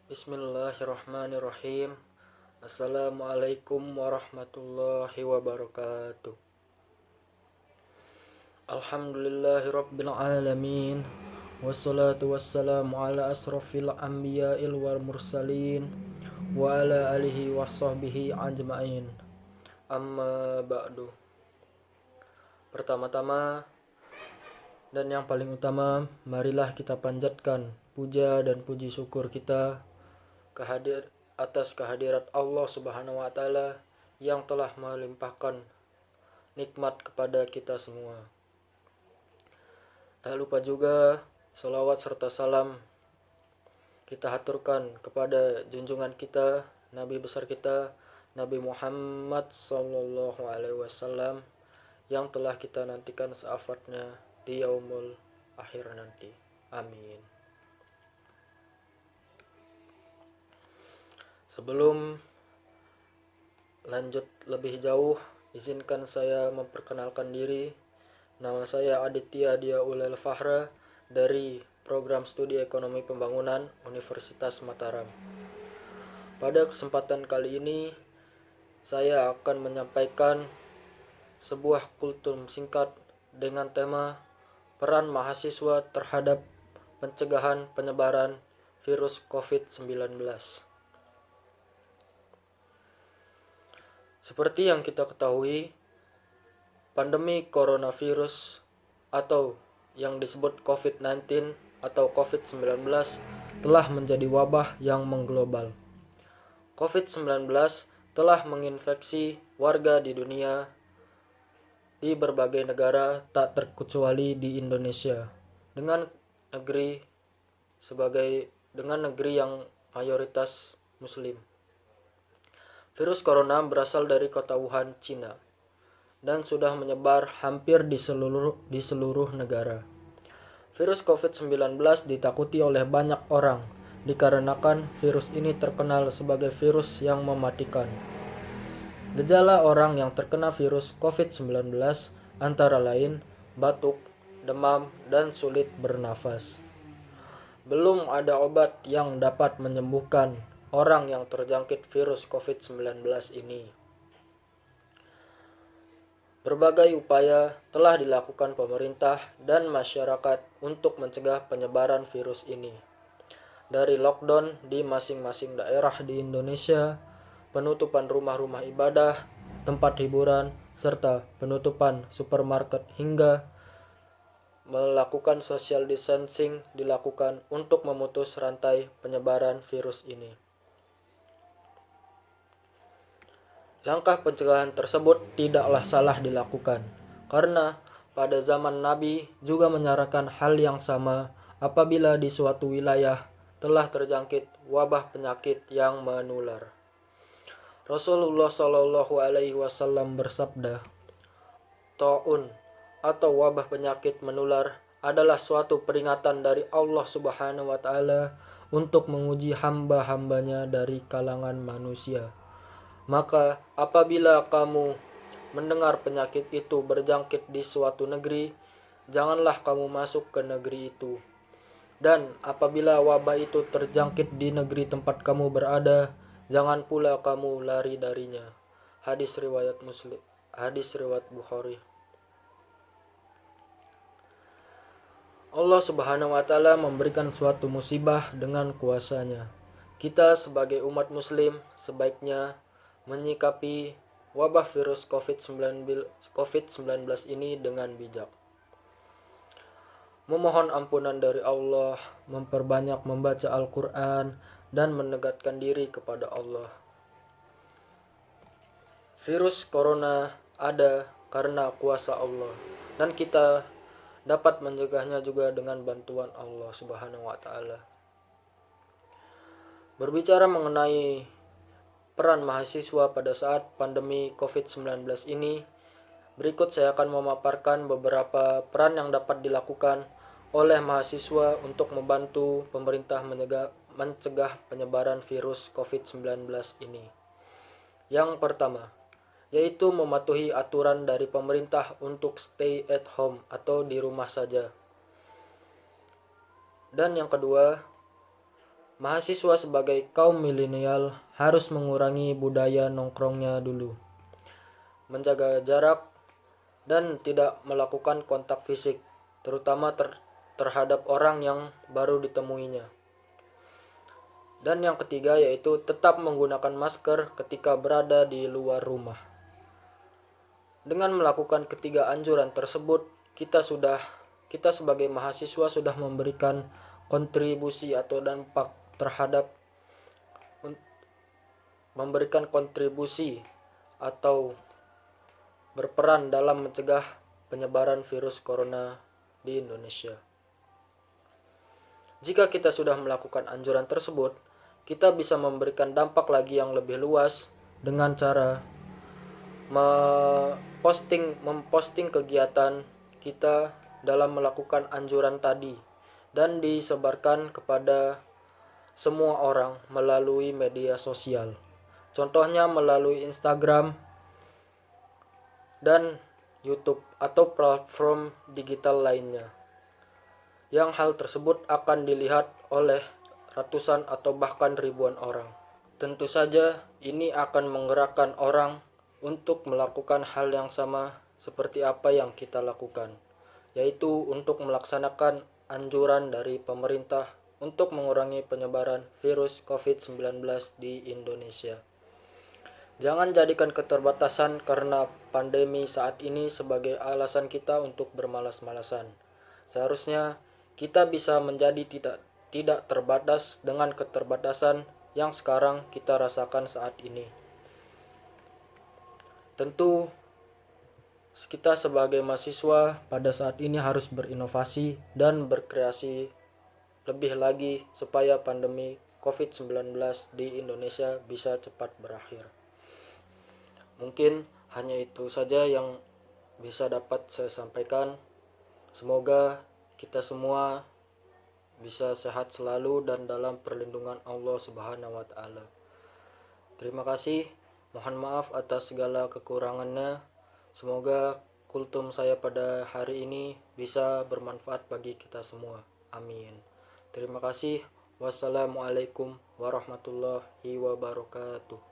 Bismillahirrahmanirrahim. Assalamualaikum warahmatullahi wabarakatuh. Alhamdulillahirabbil alamin. Wassalatu wassalamu ala asrofil anbiya'il wal mursalin wa ala alihi wa sahbihi ajma'in. Amma ba'du. Pertama-tama dan yang paling utama, marilah kita panjatkan puja dan puji syukur kita atas kehadirat Allah Subhanahu wa taala yang telah melimpahkan nikmat kepada kita semua. Tak lupa juga salawat serta salam kita haturkan kepada junjungan kita, Nabi besar kita, Nabi Muhammad sallallahu alaihi wasallam yang telah kita nantikan syafaatnya di yaumul akhir nanti. Amin. Sebelum lanjut lebih jauh, izinkan saya memperkenalkan diri. Nama saya Aditya Diaulil Fahra dari Program Studi Ekonomi Pembangunan Universitas Mataram. Pada kesempatan kali ini, saya akan menyampaikan sebuah kultum singkat dengan tema peran mahasiswa terhadap pencegahan penyebaran virus COVID-19. Seperti yang kita ketahui, pandemi coronavirus atau yang disebut COVID-19 atau COVID-19 telah menjadi wabah yang mengglobal. COVID-19 telah menginfeksi warga di dunia di berbagai negara, tak terkecuali di Indonesia, dengan negeri yang mayoritas muslim. Virus corona berasal dari kota Wuhan, Cina, dan sudah menyebar hampir di seluruh negara. Virus COVID-19 ditakuti oleh banyak orang dikarenakan virus ini terkenal sebagai virus yang mematikan. Gejala orang yang terkena virus COVID-19 antara lain batuk, demam, dan sulit bernafas. Belum ada obat yang dapat menyembuhkan orang yang terjangkit virus COVID-19 ini. Berbagai upaya telah dilakukan pemerintah dan masyarakat untuk mencegah penyebaran virus ini. Dari lockdown di masing-masing daerah di Indonesia, penutupan rumah-rumah ibadah, tempat hiburan, serta penutupan supermarket hingga melakukan social distancing dilakukan untuk memutus rantai penyebaran virus ini. Langkah pencegahan tersebut tidaklah salah dilakukan, karena pada zaman Nabi juga menyarankan hal yang sama apabila di suatu wilayah telah terjangkit wabah penyakit yang menular. Rasulullah Shallallahu Alaihi Wasallam bersabda, "Ta'un atau wabah penyakit menular adalah suatu peringatan dari Allah Subhanahu Wa Taala untuk menguji hamba-hambanya dari kalangan manusia. Maka apabila kamu mendengar penyakit itu berjangkit di suatu negeri, janganlah kamu masuk ke negeri itu. Dan apabila wabah itu terjangkit di negeri tempat kamu berada, jangan pula kamu lari darinya." Hadis riwayat Bukhari. Allah Subhanahu wa taala memberikan suatu musibah dengan kuasanya. Kita sebagai umat muslim sebaiknya menyikapi wabah virus COVID-19 ini dengan bijak. Memohon ampunan dari Allah, memperbanyak membaca Al-Quran, dan mendekatkan diri kepada Allah. Virus corona ada karena kuasa Allah, dan kita dapat mencegahnya juga dengan bantuan Allah Subhanahu wa taala. Berbicara mengenai peran mahasiswa pada saat pandemi COVID-19 ini, berikut saya akan memaparkan beberapa peran yang dapat dilakukan oleh mahasiswa untuk membantu pemerintah mencegah penyebaran virus COVID-19 ini. Yang pertama, yaitu mematuhi aturan dari pemerintah untuk stay at home atau di rumah saja. Dan yang kedua, Mahasiswa sebagai kaum milenial harus mengurangi budaya nongkrongnya dulu, menjaga jarak, dan tidak melakukan kontak fisik, terutama terhadap orang yang baru ditemuinya. Dan yang ketiga yaitu tetap menggunakan masker ketika berada di luar rumah. Dengan melakukan ketiga anjuran tersebut, kita sebagai mahasiswa sudah memberikan kontribusi atau dampak terhadap memberikan kontribusi atau berperan dalam mencegah penyebaran virus corona di Indonesia. Jika kita sudah melakukan anjuran tersebut, kita bisa memberikan dampak lagi yang lebih luas dengan cara memposting kegiatan kita dalam melakukan anjuran tadi dan disebarkan kepada semua orang melalui media sosial. Contohnya melalui Instagram dan YouTube atau platform digital lainnya, yang hal tersebut akan dilihat oleh ratusan atau bahkan ribuan orang. Tentu saja ini akan menggerakkan orang untuk melakukan hal yang sama seperti apa yang kita lakukan, yaitu untuk melaksanakan anjuran dari pemerintah untuk mengurangi penyebaran virus COVID-19 di Indonesia. Jangan jadikan keterbatasan karena pandemi saat ini sebagai alasan kita untuk bermalas-malasan. Seharusnya kita bisa menjadi tidak terbatas dengan keterbatasan yang sekarang kita rasakan saat ini. Tentu kita sebagai mahasiswa pada saat ini harus berinovasi dan berkreasi lebih lagi supaya pandemi COVID-19 di Indonesia bisa cepat berakhir. Mungkin hanya itu saja yang bisa dapat saya sampaikan. Semoga kita semua bisa sehat selalu dan dalam perlindungan Allah Subhanahu wa taala. Terima kasih. Mohon maaf atas segala kekurangannya. Semoga kultum saya pada hari ini bisa bermanfaat bagi kita semua. Amin. Terima kasih. Wassalamualaikum warahmatullahi wabarakatuh.